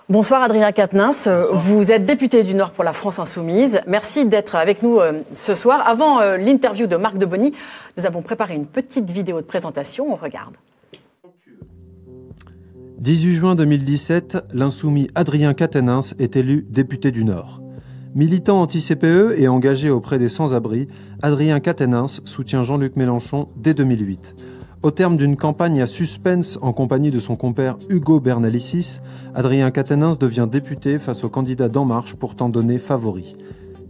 Bonsoir Adrien Quatennens, vous êtes député du Nord pour la France Insoumise. Merci d'être avec nous ce soir. Avant l'interview de Marc Debony, nous avons préparé une petite vidéo de présentation, on regarde. 18 juin 2017, l'insoumis Adrien Quatennens est élu député du Nord. Militant anti-CPE et engagé auprès des sans-abri, Adrien Quatennens soutient Jean-Luc Mélenchon dès 2008. Au terme d'une campagne à suspense en compagnie de son compère Ugo Bernalicis, Adrien Quatennens devient député face au candidat d'En Marche pourtant donné favori.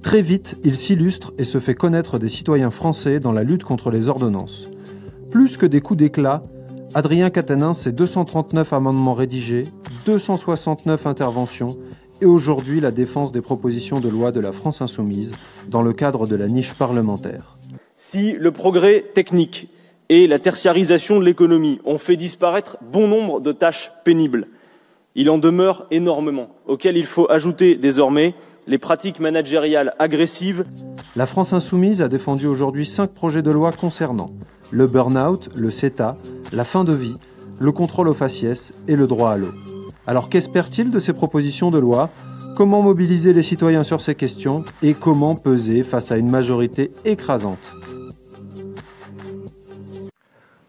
Très vite, il s'illustre et se fait connaître des citoyens français dans la lutte contre les ordonnances. Plus que des coups d'éclat, Adrien Quatennens, c'est 239 amendements rédigés, 269 interventions et aujourd'hui la défense des propositions de loi de la France Insoumise dans le cadre de la niche parlementaire. Si le progrès technique et la tertiarisation de l'économie ont fait disparaître bon nombre de tâches pénibles, il en demeure énormément, auxquelles il faut ajouter désormais les pratiques managériales agressives. La France Insoumise a défendu aujourd'hui 5 projets de loi concernant le burn-out, le CETA, la fin de vie, le contrôle aux faciès et le droit à l'eau. Alors qu'espère-t-il de ces propositions de loi ? Comment mobiliser les citoyens sur ces questions et comment peser face à une majorité écrasante ?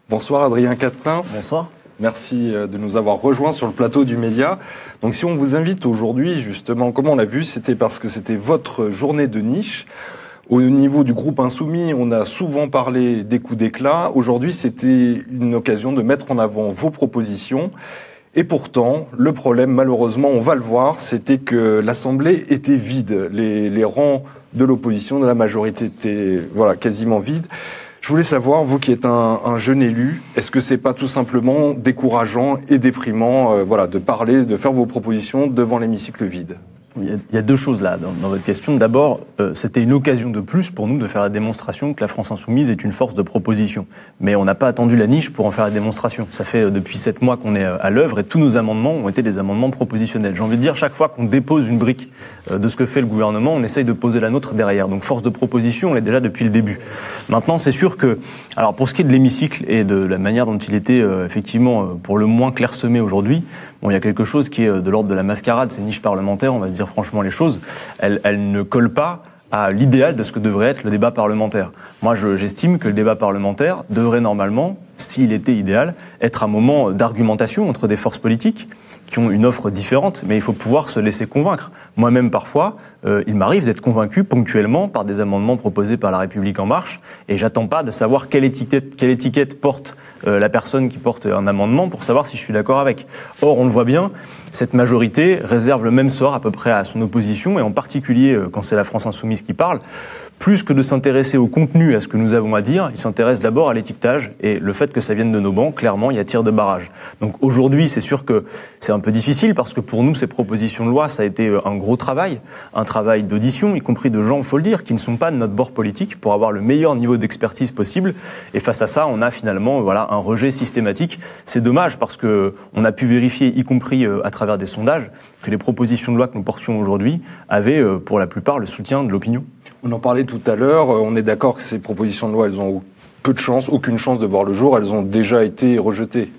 Bonsoir Adrien Quatennens. Bonsoir. Merci de nous avoir rejoints sur le plateau du Média. Donc si on vous invite aujourd'hui, justement, comme on l'a vu, c'était parce que c'était votre journée de niche. Au niveau du groupe Insoumis, on a souvent parlé des coups d'éclat. Aujourd'hui, c'était une occasion de mettre en avant vos propositions. Et pourtant, le problème, malheureusement, on va le voir, c'était que l'Assemblée était vide. Les rangs de l'opposition, de la majorité étaient quasiment vides. Je voulais savoir, vous qui êtes un jeune élu, est-ce que c'est pas tout simplement décourageant et déprimant de parler, de faire vos propositions devant l'hémicycle vide ? Il y a deux choses là dans votre question. D'abord, c'était une occasion de plus pour nous de faire la démonstration que la France Insoumise est une force de proposition. Mais on n'a pas attendu la niche pour en faire la démonstration. Ça fait depuis 7 mois qu'on est à l'œuvre et tous nos amendements ont été des amendements propositionnels. J'ai envie de dire, chaque fois qu'on dépose une brique de ce que fait le gouvernement, on essaye de poser la nôtre derrière. Donc force de proposition, on l'est déjà depuis le début. Maintenant, c'est sûr que, alors pour ce qui est de l'hémicycle et de la manière dont il était effectivement pour le moins clairsemé aujourd'hui, il y a quelque chose qui est de l'ordre de la mascarade, c'est une niche parlementaire, on va se dire franchement les choses, elle ne colle pas à l'idéal de ce que devrait être le débat parlementaire. Moi, j'estime que le débat parlementaire devrait normalement, s'il était idéal, être un moment d'argumentation entre des forces politiques qui ont une offre différente, mais il faut pouvoir se laisser convaincre. Moi-même, parfois, il m'arrive d'être convaincu ponctuellement par des amendements proposés par La République En Marche, et j'attends pas de savoir quelle étiquette porte la personne qui porte un amendement pour savoir si je suis d'accord avec. Or, on le voit bien, cette majorité réserve le même sort à peu près à son opposition, et en particulier quand c'est la France Insoumise qui parle. Plus que de s'intéresser au contenu, à ce que nous avons à dire, il s'intéresse d'abord à l'étiquetage et le fait que ça vienne de nos bancs, clairement, il y a tir de barrage. Donc aujourd'hui, c'est sûr que c'est un peu difficile parce que pour nous, ces propositions de loi, ça a été un gros travail, un travail d'audition, y compris de gens, il faut le dire, qui ne sont pas de notre bord politique pour avoir le meilleur niveau d'expertise possible. Et face à ça, on a finalement un rejet systématique. C'est dommage parce que on a pu vérifier, y compris à travers des sondages, que les propositions de loi que nous portions aujourd'hui avaient pour la plupart le soutien de l'opinion. On en parlait tout à l'heure, on est d'accord que ces propositions de loi, elles ont peu de chance, aucune chance de voir le jour, elles ont déjà été rejetées.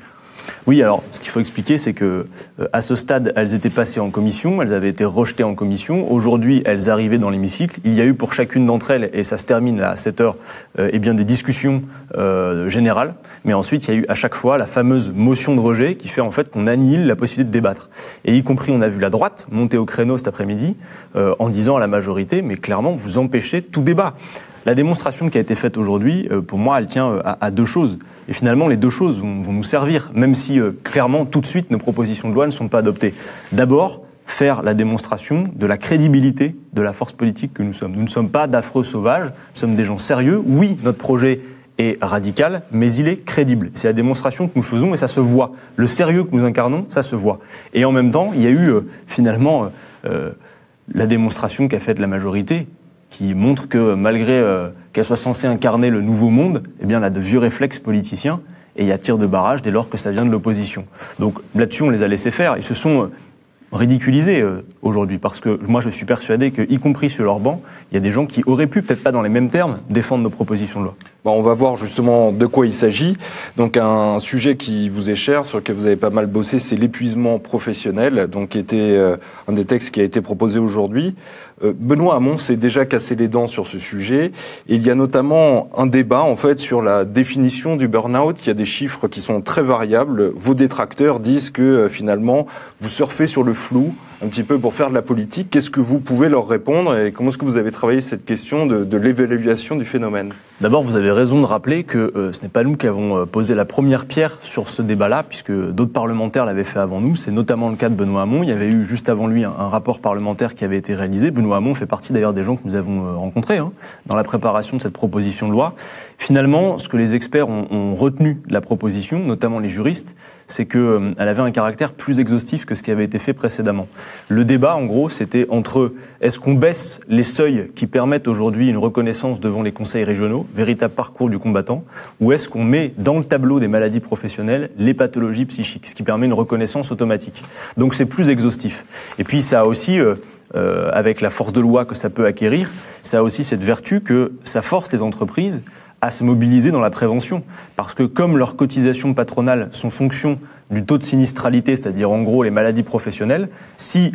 Oui, alors ce qu'il faut expliquer, c'est que à ce stade, elles étaient passées en commission, elles avaient été rejetées en commission. Aujourd'hui, elles arrivaient dans l'hémicycle. Il y a eu pour chacune d'entre elles, et ça se termine là, à 7 heures, des discussions générales. Mais ensuite, il y a eu à chaque fois la fameuse motion de rejet qui fait en fait qu'on annihile la possibilité de débattre. Et y compris, on a vu la droite monter au créneau cet après-midi en disant à la majorité, mais clairement, vous empêchez tout débat. La démonstration qui a été faite aujourd'hui, pour moi, elle tient à deux choses. Et finalement, les deux choses vont nous servir, même si, clairement, tout de suite, nos propositions de loi ne sont pas adoptées. D'abord, faire la démonstration de la crédibilité de la force politique que nous sommes. Nous ne sommes pas d'affreux sauvages, nous sommes des gens sérieux. Oui, notre projet est radical, mais il est crédible. C'est la démonstration que nous faisons et ça se voit. Le sérieux que nous incarnons, ça se voit. Et en même temps, il y a eu, finalement, la démonstration qu'a faite la majorité, qui montre que malgré qu'elle soit censée incarner le nouveau monde, eh bien, elle a de vieux réflexes politiciens et il y a tir de barrage dès lors que ça vient de l'opposition. Donc là-dessus, on les a laissés faire. Ils se sont ridiculisés aujourd'hui, parce que moi je suis persuadé que, y compris sur leur banc, il y a des gens qui auraient pu, peut-être pas dans les mêmes termes, défendre nos propositions de loi. Bon, on va voir justement de quoi il s'agit. Donc un sujet qui vous est cher, sur lequel vous avez pas mal bossé, c'est l'épuisement professionnel, donc qui était un des textes qui a été proposé aujourd'hui. Benoît Hamon s'est déjà cassé les dents sur ce sujet. Et il y a notamment un débat en fait sur la définition du burn-out. Il y a des chiffres qui sont très variables. Vos détracteurs disent que finalement vous surfez sur le flou un petit peu pour faire de la politique. Qu'est-ce que vous pouvez leur répondre et comment est-ce que vous avez travaillé cette question de l'évaluation du phénomène? D'abord, vous avez raison de rappeler que ce n'est pas nous qui avons posé la première pierre sur ce débat-là, puisque d'autres parlementaires l'avaient fait avant nous. C'est notamment le cas de Benoît Hamon. Il y avait eu juste avant lui un rapport parlementaire qui avait été réalisé. Benoît Hamon fait partie d'ailleurs des gens que nous avons rencontrés dans la préparation de cette proposition de loi. Finalement, ce que les experts ont retenu de la proposition, notamment les juristes, c'est qu'elle avait un caractère plus exhaustif que ce qui avait été fait précédemment. Le débat, en gros, c'était entre est-ce qu'on baisse les seuils qui permettent aujourd'hui une reconnaissance devant les conseils régionaux, véritable parcours du combattant, ou est-ce qu'on met dans le tableau des maladies professionnelles les pathologies psychiques, ce qui permet une reconnaissance automatique. Donc c'est plus exhaustif. Et puis ça a aussi, avec la force de loi que ça peut acquérir, ça a aussi cette vertu que ça force les entreprises à se mobiliser dans la prévention. Parce que comme leurs cotisations patronales sont fonction du taux de sinistralité, c'est-à-dire en gros les maladies professionnelles, si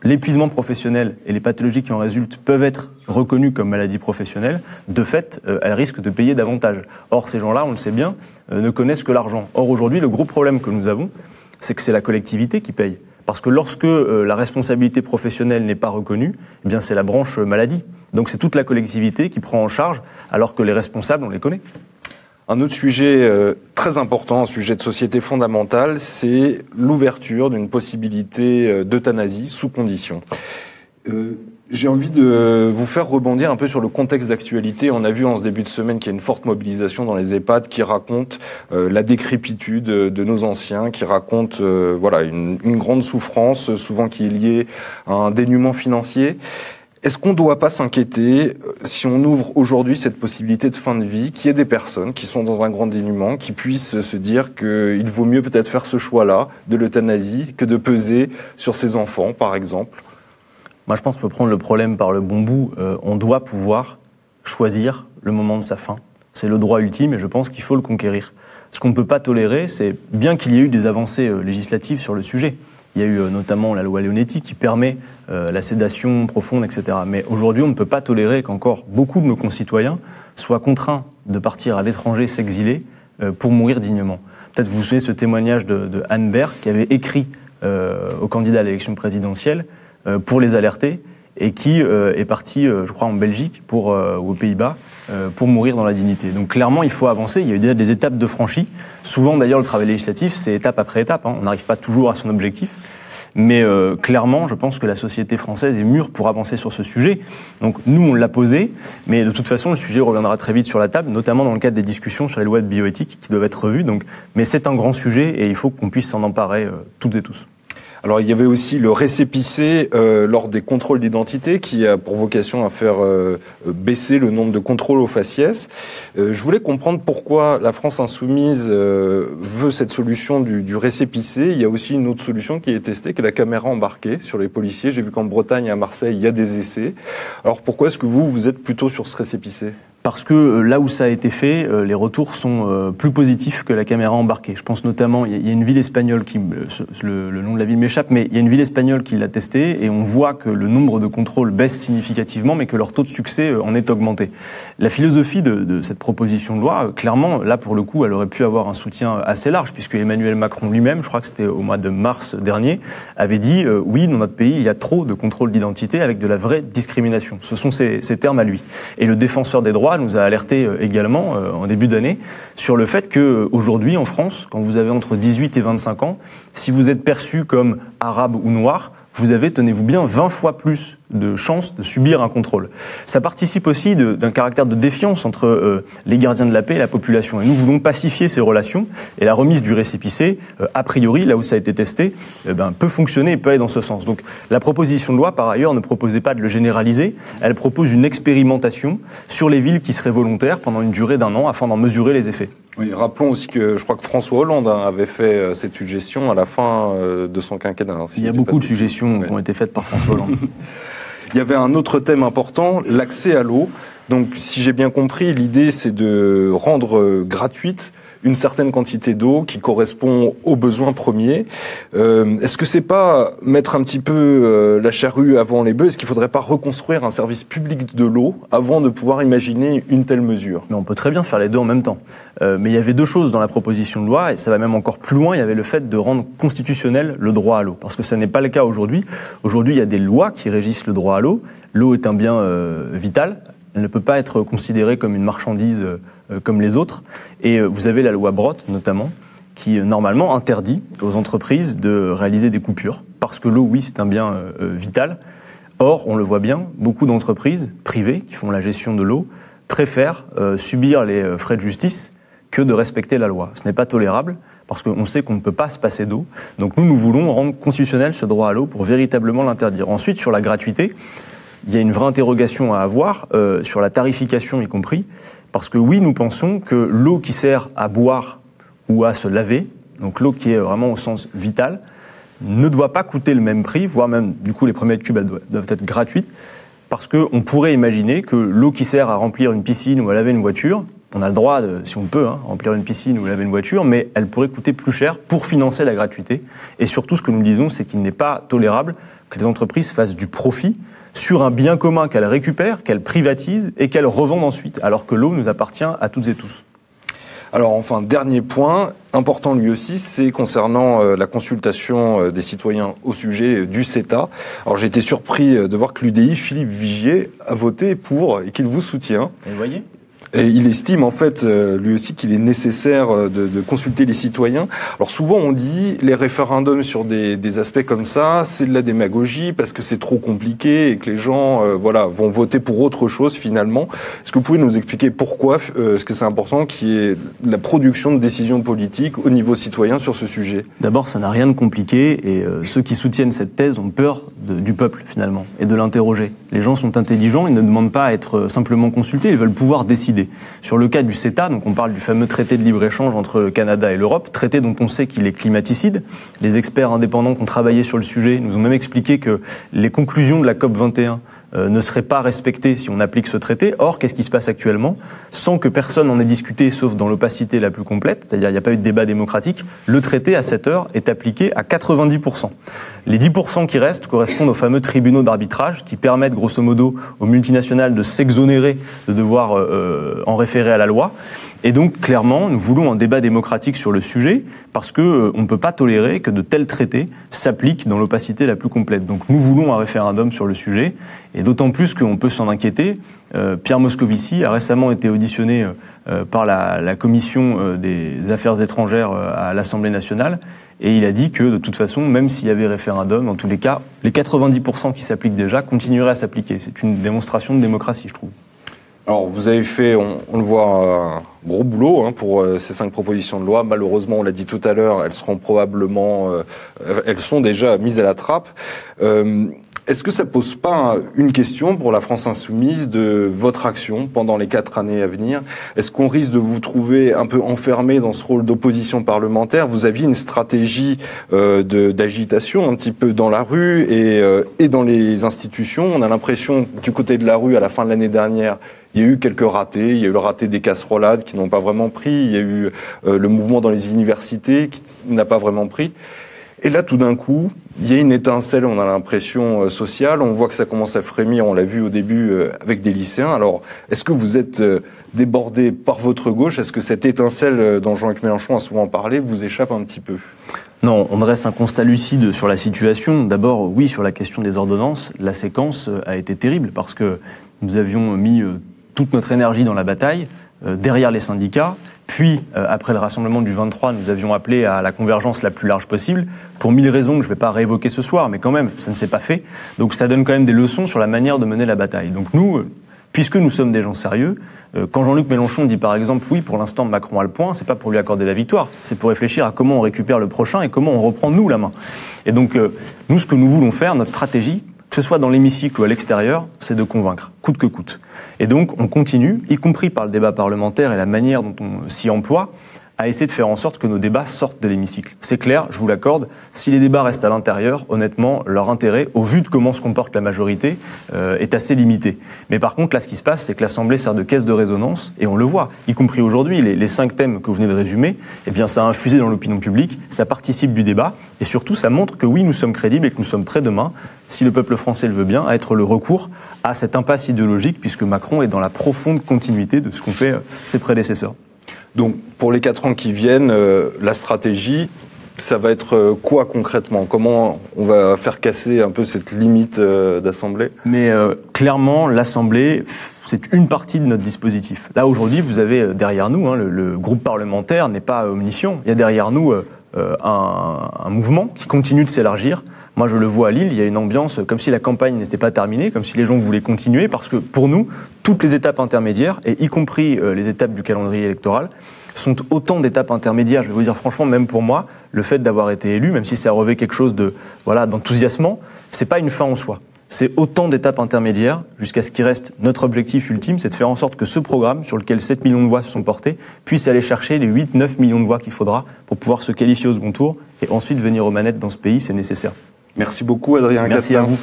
l'épuisement professionnel et les pathologies qui en résultent peuvent être reconnues comme maladies professionnelles, de fait, elles risquent de payer davantage. Or, ces gens-là, on le sait bien, ne connaissent que l'argent. Or, aujourd'hui, le gros problème que nous avons, c'est que c'est la collectivité qui paye. Parce que lorsque la responsabilité professionnelle n'est pas reconnue, eh bien, c'est la branche maladie. Donc, c'est toute la collectivité qui prend en charge, alors que les responsables, on les connaît. Un autre sujet très important, un sujet de société fondamental, c'est l'ouverture d'une possibilité d'euthanasie sous condition. J'ai envie de vous faire rebondir un peu sur le contexte d'actualité. On a vu en ce début de semaine qu'il y a une forte mobilisation dans les EHPAD qui raconte la décrépitude de nos anciens, qui raconte voilà une grande souffrance, souvent qui est liée à un dénuement financier. Est-ce qu'on ne doit pas s'inquiéter si on ouvre aujourd'hui cette possibilité de fin de vie, qu'il y ait des personnes qui sont dans un grand dénuement, qui puissent se dire qu'il vaut mieux peut-être faire ce choix-là de l'euthanasie que de peser sur ses enfants, par exemple? Moi, je pense qu'il faut prendre le problème par le bon bout. On doit pouvoir choisir le moment de sa fin. C'est le droit ultime et je pense qu'il faut le conquérir. Ce qu'on ne peut pas tolérer, c'est bien qu'il y ait eu des avancées législatives sur le sujet. Il y a eu notamment la loi Leonetti qui permet la sédation profonde, etc. Mais aujourd'hui, on ne peut pas tolérer qu'encore beaucoup de nos concitoyens soient contraints de partir à l'étranger s'exiler pour mourir dignement. Peut-être vous vous souvenez ce témoignage de Anne Berg qui avait écrit aux candidats à l'élection présidentielle pour les alerter et qui est parti, je crois, en Belgique ou aux Pays-Bas pour mourir dans la dignité. Donc clairement, il faut avancer. Il y a eu déjà des étapes de franchies. Souvent, d'ailleurs, le travail législatif, c'est étape après étape. On n'arrive pas toujours à son objectif. Mais clairement, je pense que la société française est mûre pour avancer sur ce sujet. Donc nous, on l'a posé, mais de toute façon, le sujet reviendra très vite sur la table, notamment dans le cadre des discussions sur les lois de bioéthique qui doivent être revues. Mais c'est un grand sujet et il faut qu'on puisse s'en emparer toutes et tous. Alors il y avait aussi le récépissé lors des contrôles d'identité qui a pour vocation à faire baisser le nombre de contrôles au faciès. Je voulais comprendre pourquoi la France insoumise veut cette solution du récépissé. Il y a aussi une autre solution qui est testée, qui est la caméra embarquée sur les policiers. J'ai vu qu'en Bretagne et à Marseille, il y a des essais. Alors pourquoi est-ce que vous êtes plutôt sur ce récépissé ? Parce que là où ça a été fait, les retours sont plus positifs que la caméra embarquée. Je pense notamment, il y a une ville espagnole le nom de la ville m'échappe, mais il y a une ville espagnole qui l'a testé et on voit que le nombre de contrôles baisse significativement, mais que leur taux de succès en est augmenté. La philosophie de cette proposition de loi, clairement, là pour le coup, elle aurait pu avoir un soutien assez large, puisque Emmanuel Macron lui-même, je crois que c'était au mois de mars dernier, avait dit oui, dans notre pays, il y a trop de contrôles d'identité avec de la vraie discrimination. Ce sont ces termes à lui. Et le défenseur des droits nous a alerté également en début d'année sur le fait que aujourd'hui en France, quand vous avez entre 18 et 25 ans, si vous êtes perçu comme arabe ou noir, vous avez, tenez-vous bien, 20 fois plus de chances de subir un contrôle. Ça participe aussi d'un caractère de défiance entre les gardiens de la paix et la population. Et nous voulons pacifier ces relations. Et la remise du récépissé, a priori, là où ça a été testé, peut fonctionner et peut aller dans ce sens. Donc la proposition de loi, par ailleurs, ne proposait pas de le généraliser. Elle propose une expérimentation sur les villes qui seraient volontaires pendant une durée d'1 an afin d'en mesurer les effets. Oui, rappelons aussi que je crois que François Hollande avait fait cette suggestion à la fin de son quinquennat. Il y a beaucoup de suggestions qui ont été faites par François Hollande. Il y avait un autre thème important, l'accès à l'eau. Donc, si j'ai bien compris, l'idée, c'est de rendre gratuite une certaine quantité d'eau qui correspond aux besoins premiers. Est-ce que c'est pas mettre un petit peu la charrue avant les bœufs? Est-ce qu'il faudrait pas reconstruire un service public de l'eau avant de pouvoir imaginer une telle mesure? Mais on peut très bien faire les deux en même temps. Mais il y avait deux choses dans la proposition de loi, et ça va même encore plus loin. Il y avait le fait de rendre constitutionnel le droit à l'eau, parce que ce n'est pas le cas aujourd'hui. Aujourd'hui, il y a des lois qui régissent le droit à l'eau. L'eau est un bien vital. Elle ne peut pas être considérée comme une marchandise comme les autres. Et vous avez la loi Brottes, notamment, qui normalement interdit aux entreprises de réaliser des coupures, parce que l'eau, oui, c'est un bien vital. Or, on le voit bien, beaucoup d'entreprises privées qui font la gestion de l'eau préfèrent subir les frais de justice que de respecter la loi. Ce n'est pas tolérable, parce qu'on sait qu'on ne peut pas se passer d'eau. Donc nous voulons rendre constitutionnel ce droit à l'eau pour véritablement l'interdire. Ensuite, sur la gratuité, il y a une vraie interrogation à avoir, sur la tarification y compris, parce que oui, nous pensons que l'eau qui sert à boire ou à se laver, donc l'eau qui est vraiment au sens vital, ne doit pas coûter le même prix, voire même, du coup, les premiers cubes doivent être gratuites, parce qu'on pourrait imaginer que l'eau qui sert à remplir une piscine ou à laver une voiture, on a le droit, si on peut, remplir une piscine ou laver une voiture, mais elle pourrait coûter plus cher pour financer la gratuité. Et surtout, ce que nous disons, c'est qu'il n'est pas tolérable que les entreprises fassent du profit sur un bien commun qu'elles récupèrent, qu'elles privatisent et qu'elles revendent ensuite, alors que l'eau nous appartient à toutes et tous. Alors enfin, dernier point, important lui aussi, c'est concernant la consultation des citoyens au sujet du CETA. Alors j'ai été surpris de voir que l'UDI, Philippe Vigier, a voté pour et qu'il vous soutient. Et vous voyez ? Et il estime en fait lui aussi qu'il est nécessaire de consulter les citoyens. Alors souvent on dit les référendums sur des aspects comme ça, c'est de la démagogie parce que c'est trop compliqué et que les gens vont voter pour autre chose finalement. Est-ce que vous pouvez nous expliquer pourquoi est-ce que c'est important qu'il y ait la production de décisions politiques au niveau citoyen sur ce sujet? D'abord, ça n'a rien de compliqué et ceux qui soutiennent cette thèse ont peur du peuple finalement et de l'interroger. Les gens sont intelligents, ils ne demandent pas à être simplement consultés, ils veulent pouvoir décider. Sur le cas du CETA, donc on parle du fameux traité de libre-échange entre le Canada et l'Europe, traité dont on sait qu'il est climaticide. Les experts indépendants qui ont travaillé sur le sujet nous ont même expliqué que les conclusions de la COP21 ne seraient pas respectées si on applique ce traité. Or, qu'est-ce qui se passe actuellement? Sans que personne en ait discuté, sauf dans l'opacité la plus complète, c'est-à-dire il n'y a pas eu de débat démocratique, le traité, à cette heure, est appliqué à 90%. Les 10% qui restent correspondent aux fameux tribunaux d'arbitrage qui permettent, grosso modo, aux multinationales de s'exonérer de devoir en référer à la loi. Et donc, clairement, nous voulons un débat démocratique sur le sujet parce que on ne peut pas tolérer que de tels traités s'appliquent dans l'opacité la plus complète. Donc, nous voulons un référendum sur le sujet, et d'autant plus qu'on peut s'en inquiéter. Pierre Moscovici a récemment été auditionné par la commission des affaires étrangères à l'Assemblée nationale, et il a dit que, de toute façon, même s'il y avait référendum, dans tous les cas, les 90% qui s'appliquent déjà continueraient à s'appliquer. C'est une démonstration de démocratie, je trouve. Alors, vous avez fait, on le voit, un gros boulot pour ces 5 propositions de loi. Malheureusement, on l'a dit tout à l'heure, elles sont déjà mises à la trappe. Est-ce que ça pose pas une question pour la France insoumise de votre action pendant les 4 années à venir? Est-ce qu'on risque de vous trouver un peu enfermé dans ce rôle d'opposition parlementaire? Vous aviez une stratégie d'agitation un petit peu dans la rue et dans les institutions. On a l'impression, du côté de la rue, à la fin de l'année dernière, il y a eu quelques ratés. Il y a eu le raté des casserolades qui n'ont pas vraiment pris. Il y a eu le mouvement dans les universités qui n'a pas vraiment pris. Et là, tout d'un coup, il y a une étincelle, on a l'impression, sociale. On voit que ça commence à frémir, on l'a vu au début avec des lycéens. Alors, est-ce que vous êtes débordé par votre gauche? Est-ce que cette étincelle dont Jean-Luc Mélenchon a souvent parlé vous échappe un petit peu? Non, on dresse un constat lucide sur la situation. D'abord, oui, sur la question des ordonnances, la séquence a été terrible parce que nous avions mis toute notre énergie dans la bataille, derrière les syndicats. Puis, après le rassemblement du 23, nous avions appelé à la convergence la plus large possible, pour 1000 raisons que je ne vais pas réévoquer ce soir, mais quand même, ça ne s'est pas fait. Donc ça donne quand même des leçons sur la manière de mener la bataille. Donc nous, puisque nous sommes des gens sérieux, quand Jean-Luc Mélenchon dit par exemple, oui, pour l'instant Macron a le point, c'est pas pour lui accorder la victoire, c'est pour réfléchir à comment on récupère le prochain et comment on reprend nous la main. Et donc, nous, ce que nous voulons faire, notre stratégie, que ce soit dans l'hémicycle ou à l'extérieur, c'est de convaincre, coûte que coûte. Et donc, on continue, y compris par le débat parlementaire et la manière dont on s'y emploie, à essayer de faire en sorte que nos débats sortent de l'hémicycle. C'est clair, je vous l'accorde, si les débats restent à l'intérieur, honnêtement, leur intérêt, au vu de comment se comporte la majorité, est assez limité. Mais par contre, là, ce qui se passe, c'est que l'Assemblée sert de caisse de résonance, et on le voit, y compris aujourd'hui, les 5 thèmes que vous venez de résumer, eh bien, ça a infusé dans l'opinion publique, ça participe du débat, et surtout, ça montre que oui, nous sommes crédibles et que nous sommes prêts demain, si le peuple français le veut bien, à être le recours à cette impasse idéologique, puisque Macron est dans la profonde continuité de ce qu'ont fait ses prédécesseurs. Donc, pour les 4 ans qui viennent, la stratégie, ça va être quoi concrètement? Comment on va faire casser un peu cette limite d'Assemblée? Mais clairement, l'Assemblée, c'est une partie de notre dispositif. Là, aujourd'hui, vous avez derrière nous, le groupe parlementaire n'est pas omniscient. Il y a derrière nous un mouvement qui continue de s'élargir. Moi, je le vois à Lille, il y a une ambiance comme si la campagne n'était pas terminée, comme si les gens voulaient continuer, parce que pour nous, toutes les étapes intermédiaires, et y compris les étapes du calendrier électoral, sont autant d'étapes intermédiaires. Je vais vous dire franchement, même pour moi, le fait d'avoir été élu, même si ça revêt quelque chose d'enthousiasmant, c'est pas une fin en soi. C'est autant d'étapes intermédiaires jusqu'à ce qui reste notre objectif ultime, c'est de faire en sorte que ce programme, sur lequel 7 millions de voix se sont portées, puisse aller chercher les 8-9 millions de voix qu'il faudra pour pouvoir se qualifier au second tour et ensuite venir aux manettes dans ce pays, c'est nécessaire. Merci beaucoup, Adrien Quatennens. Merci à vous.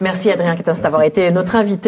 Merci Adrien Quatennens d'avoir été notre invité.